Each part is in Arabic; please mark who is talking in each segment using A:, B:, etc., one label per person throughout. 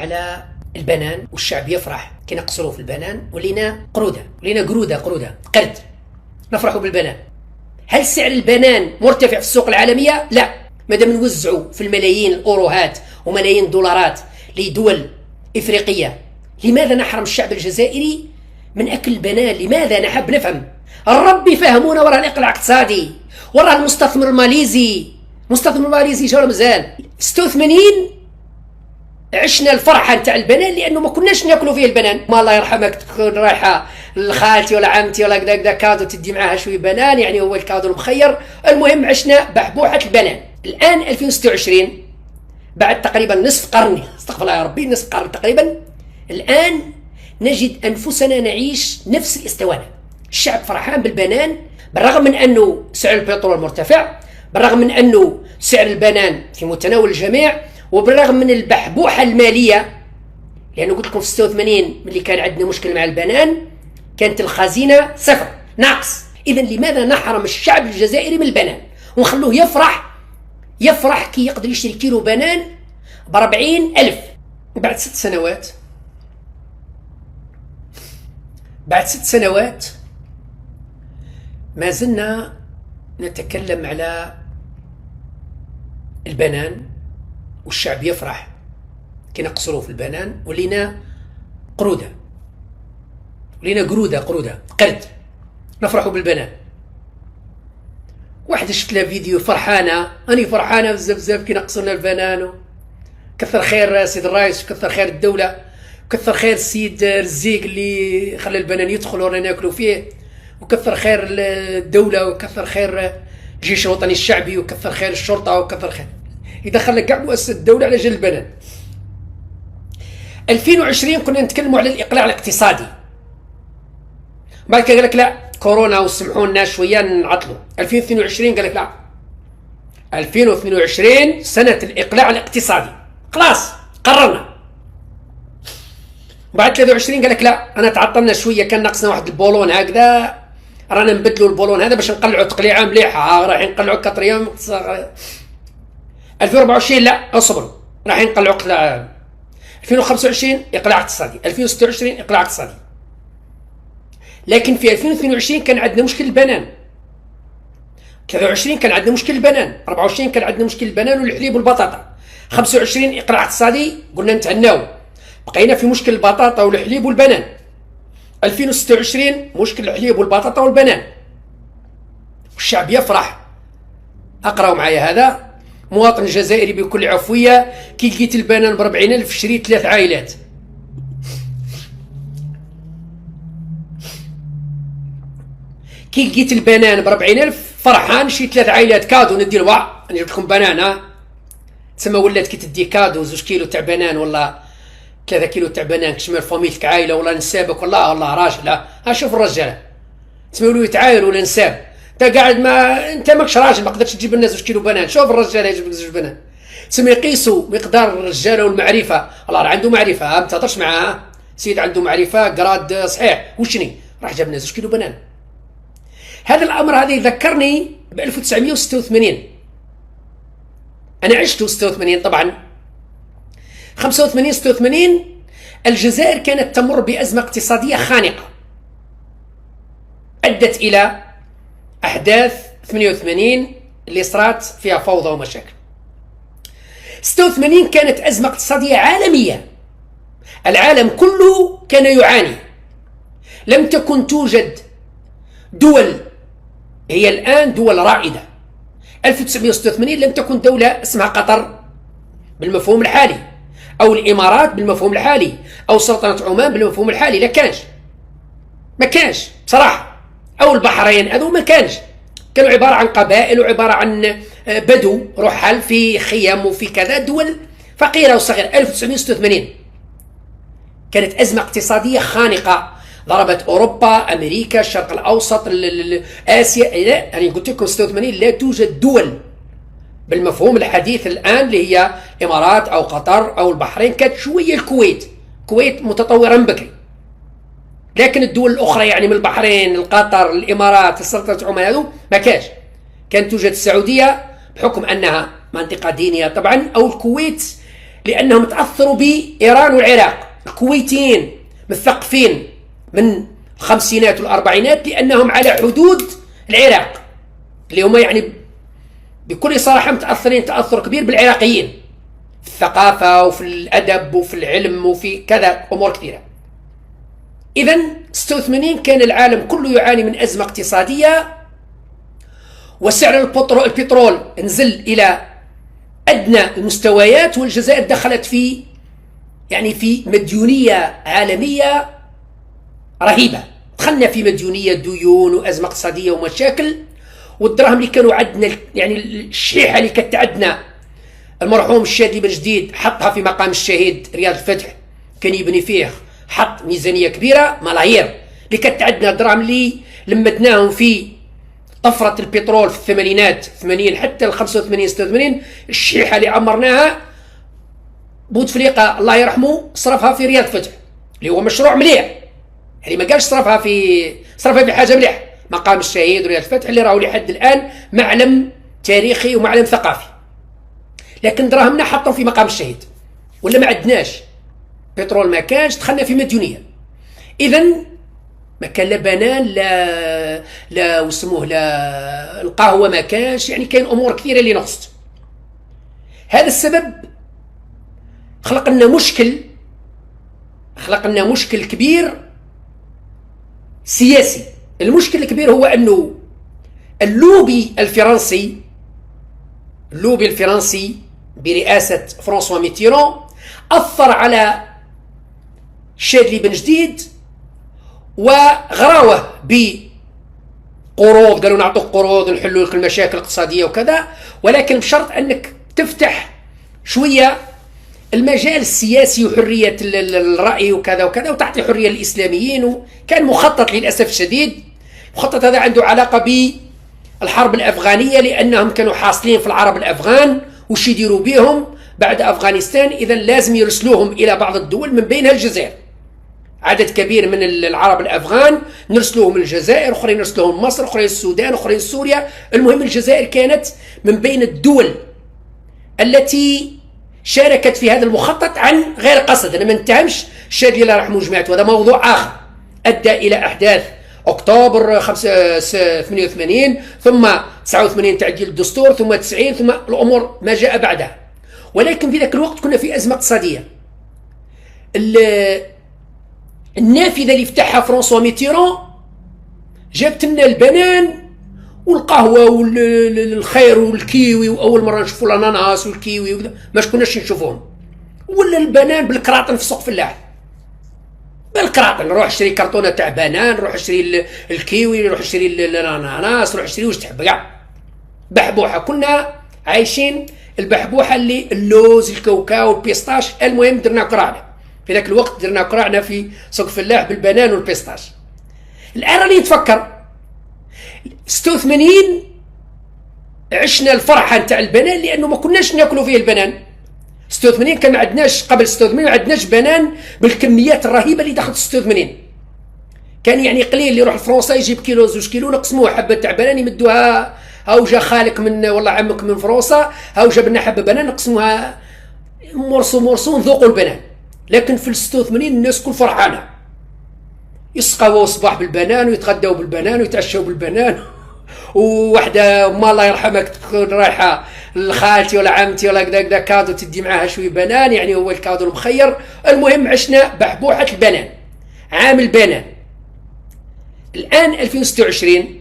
A: على البنان والشعب يفرح كي نقصروا في البنان ولينا قرودة ولينا قرود قرد نفرحوا بالبنان. هل سعر البنان مرتفع في السوق العالمية؟ لا، مادام نوزعوا في الملايين الأوروهات وملايين الدولارات لدول إفريقية، لماذا نحرم الشعب الجزائري من أكل البنان؟ لماذا؟ نحب نفهم. الرب يفهمونا وراه الإقلاع الاقتصادي، وراه المستثمر الماليزي جا مزال 86 عشنا الفرحه نتاع البنان لانه ما كناش ناكلوا فيه البنان. ما الله يرحمك تكون رايحه لخالتي ولا عمتي ولا كذا كادو تدي معاها شويه بنان، يعني هو الكادو المخير. المهم عشنا بحبوحه البنان. الان 2026 بعد تقريبا نصف قرن، استغفر الله يا ربي، نصف قرن تقريبا، الان نجد انفسنا نعيش نفس الاستوانه. الشعب فرحان بالبنان بالرغم من انه سعر البترول مرتفع، بالرغم من انه سعر البنان في متناول الجميع، وبالرغم من البحبوحه الماليه. لانه قلت لكم في 86 ملي كان عندنا مشكل مع البنان كانت الخزينه صفر ناقص. اذا لماذا نحرم الشعب الجزائري من البنان ونخلوه يفرح كي يقدر يشتري كيلو بنان ب40,000 بعد 6 سنوات ما زلنا نتكلم على البنان والشعب يفرح كي نقصروا في البنان ولينا قرودة قرد نفرحوا بالبنان. واحدة شفت لها فيديو فرحانة، أنا فرحانة بزاف كي نقصرنا البنان. كثر خير سيد الرئيس، كثر خير الدولة، كثر خير السيد رزيق اللي خلى البنان يدخل ورانا ناكلوا فيه، وكثر خير الدولة، وكثر خير الجيش الوطني الشعبي، وكثر خير الشرطة، وكثر خير إذا خلى كاع مؤسسة الدولة على جال البنان. 2020 كنا نتكلموا على الإقلاع الاقتصادي، بعد كده قال لك لا كورونا وسمحوا لنا شوية نعطلوا. 2022 قال لك لا، 2022 سنة الإقلاع الاقتصادي، خلاص قررنا. بعد 23 قال لك لا، أنا تعطلنا شوية، كان ناقصنا واحد البولون هكذا، رانا نبدلوا البولون هذا باش نقلعوا تقليعة مليحة، رايحين نقلعوا كاتريام. 2024 لا اصبروا، راح نقلعوا اقلاع. 2025 اقلاع اقتصادي، 2026 اقلاع اقتصادي. لكن في 2022 كان عندنا مشكل البنان، 23 كان عندنا مشكل البنان، 24 كان عندنا مشكل البنان والحليب والبطاطا، 25 اقلاع اقتصادي قلنا نتهناو، بقينا في مشكل البطاطا والحليب والبنان. 2026 مشكل الحليب والبطاطا والبنان، والشعب يفرح. اقراوا معايا هذا: مواطن جزائري بكل عفوية كي لقيت البنان ب40,000 شريت 3 عائلات. كي لقيت البنان ب40,000 فرحان شريت 3 عائلات كادو، ندير انا جبت لكم بنان. تسمى ولات كي تدي كادو 2 كيلو تاع بنان ولا 3 كيلو تاع بنان كتشمل فاميلتك عائله ولا نسابك والله راجل. ها شوف الرجاله تسمى ولو يتعاير ولا نساب، انت قاعد ما انت ماكش راجل، ما قدرتش تجيب لنا 2 كيلو بنان. شوف الرجال يجيب لك 2 بنان. تسمى يقيسوا مقدار الرجاله والمعرفه. الله راه عنده معرفه، ما تهضرش معاه، سيد عنده معرفه قراد صحيح، وشني راح جاب لنا 2 كيلو بنان. هذا الامر هذا يذكرني ب 1986. انا عشت 86 طبعا. 85 86 الجزائر كانت تمر بازمه اقتصاديه خانقه ادت الى احداث 88 اللي صارت فيها فوضى ومشاكل. 86 كانت ازمه اقتصاديه عالميه، العالم كله كان يعاني. لم تكن توجد دول هي الان دول رائده. 1986 لم تكن دوله اسمها قطر بالمفهوم الحالي، او الامارات بالمفهوم الحالي، او سلطنه عمان بالمفهوم الحالي. لا ما كانش بصراحه، او البحرين، هذو ما كانش. كانوا عباره عن قبائل وعباره عن بدو رحل في خيام وفي كذا، دول فقيره وصغيره. 1986 كانت ازمه اقتصاديه خانقه ضربت اوروبا، امريكا، الشرق الاوسط، اسيا. لا انا قلت لكم 86 لا توجد دول بالمفهوم الحديث الان اللي هي الامارات او قطر او البحرين. كانت شويه الكويت متطوره من بكري، لكن الدول الاخرى يعني من البحرين، قطر، الامارات، السلطنه عمان، هذو ما كانش. كانت توجد السعوديه بحكم انها منطقه دينيه طبعا، او الكويت لأنهم تأثروا بإيران والعراق. الكويتيين مثقفين من الخمسينات والأربعينات لأنهم على حدود العراق، اللي هم يعني بكل صراحة متأثرين تأثر كبير بالعراقيين في الثقافة وفي الأدب وفي العلم وفي كذا أمور كثيرة. إذن 86 كان العالم كله يعاني من أزمة اقتصادية، وسعر البترول نزل إلى أدنى المستويات، والجزائر دخلت في مديونية عالمية رهيبة. دخلنا في مديونية، ديون وأزمة اقتصادية ومشاكل. والدراهم اللي كانوا عندنا يعني الشحيحة اللي كانت عندنا، المرحوم الشادي بن جديد حطها في مقام الشهيد رياض الفتح، كان يبني فيه، حط ميزانية كبيرة ملايير اللي كانت عندنا. الدراهم اللي لمدناهم في طفرة البترول في الثمانينات 80 حتى ال 85 86، الشحيحة اللي عمرناها بوتفليقة الله يرحمه صرفها في رياض الفتح اللي هو مشروع مليح، يعني ما قالش صرفها في حاجة مليح. مقام الشهيد ورياض الفتح اللي راهو لحد الآن معلم تاريخي ومعلم ثقافي، لكن دراهمنا حطهم في مقام الشهيد. ولا ما عندناش بترول، ما كانش، دخلنا في مديونية. إذن ما كان لا بنان لا وسموه لا القهوة ما كانش، يعني كاين أمور كثيرة اللي نقصت. هذا السبب خلق لنا مشكل كبير سياسي. المشكل الكبير هو أنه اللوبي الفرنسي برئاسة فرانسوا ميتيران أثر على شادلي بن جديد وغراوه بقروض، قالوا نعطوك قروض نحلوا لك المشاكل الاقتصادية وكذا، ولكن بشرط أنك تفتح شوية المجال السياسي وحرية الرأي وكذا وكذا، وتعطي حرية للإسلاميين. وكان مخطط للأسف الشديد، المخطط هذا عنده علاقة بالحرب الأفغانية، لأنهم كانوا حاصلين في العرب الأفغان وش يديروا بهم بعد أفغانستان. إذا لازم يرسلوهم إلى بعض الدول من بينها الجزائر. عدد كبير من العرب الأفغان نرسلوهم الجزائر، أخرين نرسلوهم مصر، أخرين السودان، أخرين سوريا. المهم الجزائر كانت من بين الدول التي شاركت في هذا المخطط عن غير قصد. أنا ما نتهمش الشادلي الله يرحمه جماعته، هذا موضوع آخر أدى إلى أحداث أكتوبر 88 ثم 89 تعديل الدستور ثم 90 ثم الأمور ما جاء بعدها. ولكن في ذاك الوقت كنا في أزمة اقتصادية. النافذة اللي فتحها فرانسوا ميتيران جابت لنا البنان والقهوة والخير والكيوي، وأول مرة نشوفوا الأناناس والكيوي ما كناش نشوفوهم. ولا البنان بالكراطن في سوق فلاح، بالكراطن نروح اشتري كرتونه تاع بنان، نروح اشتري الكيوي، نروح اشتري الاناناس، نروح اشتري واش تحب كاع بحبوحه. كنا عايشين البحبوحه اللي اللوز الكاوكاو البيستاش. المهم درنا قرعنا في ذاك الوقت، درنا قرعنا في سوق فلاح بالبنان والبيستاش. الان راني نتفكر 86 عشنا الفرحه نتاع البنان لانه ما كناش ناكلوا فيه البنان. 86 كان ما عندناش، قبل 86 ما عندناش بنان بالكميات الرهيبه اللي دخلت 86. كان يعني قليل اللي يروح لفرنسا يجيب كيلو زوج كيلو نقسموه حبه تاع بنان يمدوها، هاو جا خالك من والله عمك من فرنسا هاو جاب لنا حبه بنان نقسموها مرسو نذوقوا البنان. لكن في 86 الناس كل فرحانه، يسقوا الصباح بالبنان ويتغداو بالبنان ويتعشوا بالبنان. وواحده ما الله يرحمها تكون رايحه لخالتي ولا عمتي ولا كذا كادو تدي معاها شويه بنان، يعني هو الكادو المخير. المهم عشنا بحبوحه البنان، عام البنان. الان 2026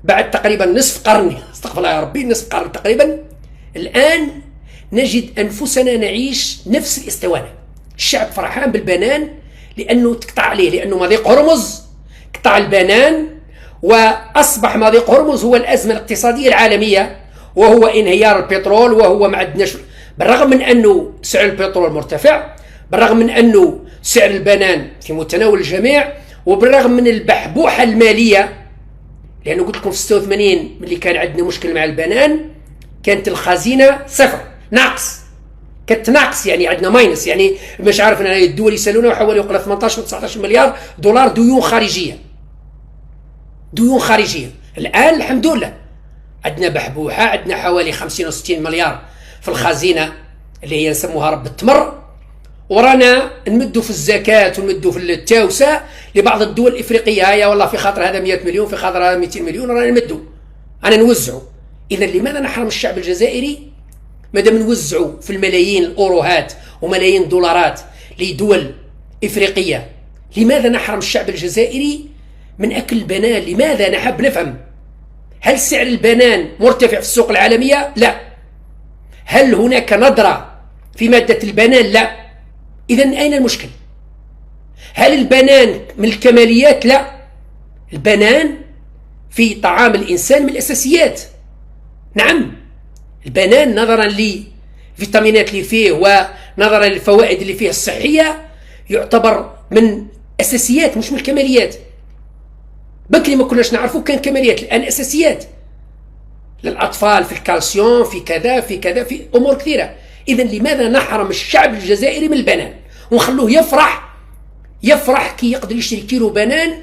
A: بعد تقريبا نصف قرن، استغفر الله يا ربي، نصف قرن تقريبا، الان نجد انفسنا نعيش نفس الاسطوانه. الشعب فرحان بالبنان لانه تقطع عليه، لانه مضيق هرمز قطع البنان، واصبح مضيق هرمز هو الازمه الاقتصاديه العالميه، وهو انهيار البترول. وهو ما عندناش، بالرغم من انه سعر البترول مرتفع، بالرغم من انه سعر البنان في متناول الجميع، وبالرغم من البحبوحه الماليه. لانه قلت لكم في 86 ملي كان عندنا مشكل مع البنان كانت الخزينه صفر، ناقص، كانت ناقص، يعني عندنا ماينس، يعني مش عارف انا الدول يسالونا حوالي 18 و 19 مليار دولار ديون خارجيه. الان الحمد لله عندنا بحبوحه، عندنا حوالي 50 و 60 مليار في الخزينه اللي هي نسموها رب التمر، ورانا نمدوا في الزكاة ونمدوا في التاوسة لبعض الدول الإفريقية. هيا والله في خاطر هذا 100 مليون، في خاطر هذا 200 مليون، رانا نمدوا، أنا نوزعوا. إذا لماذا نحرم الشعب الجزائري مادام نوزعوا في الملايين الأوروهات وملايين الدولارات لدول إفريقية؟ لماذا نحرم الشعب الجزائري من أكل البنان؟ لماذا؟ نحب نفهم. هل سعر البنان مرتفع في السوق العالمية؟ لا. هل هناك ندرة في مادة البنان؟ لا. إذن أين المشكل؟ هل البنان من الكماليات؟ لا. البنان في طعام الإنسان من الأساسيات. نعم، البنان نظرا لفيتامينات اللي فيه ونظرا للفوائد اللي فيه الصحية يعتبر من أساسيات مش من الكماليات. بكري ما كناش نعرفه كان كماليات، الآن أساسيات للأطفال، في الكالسيوم، في كذا في كذا، في أمور كثيرة. إذا لماذا نحرم الشعب الجزائري من البنان ونخلوه يفرح كي يقدر يشتري كيلو بنان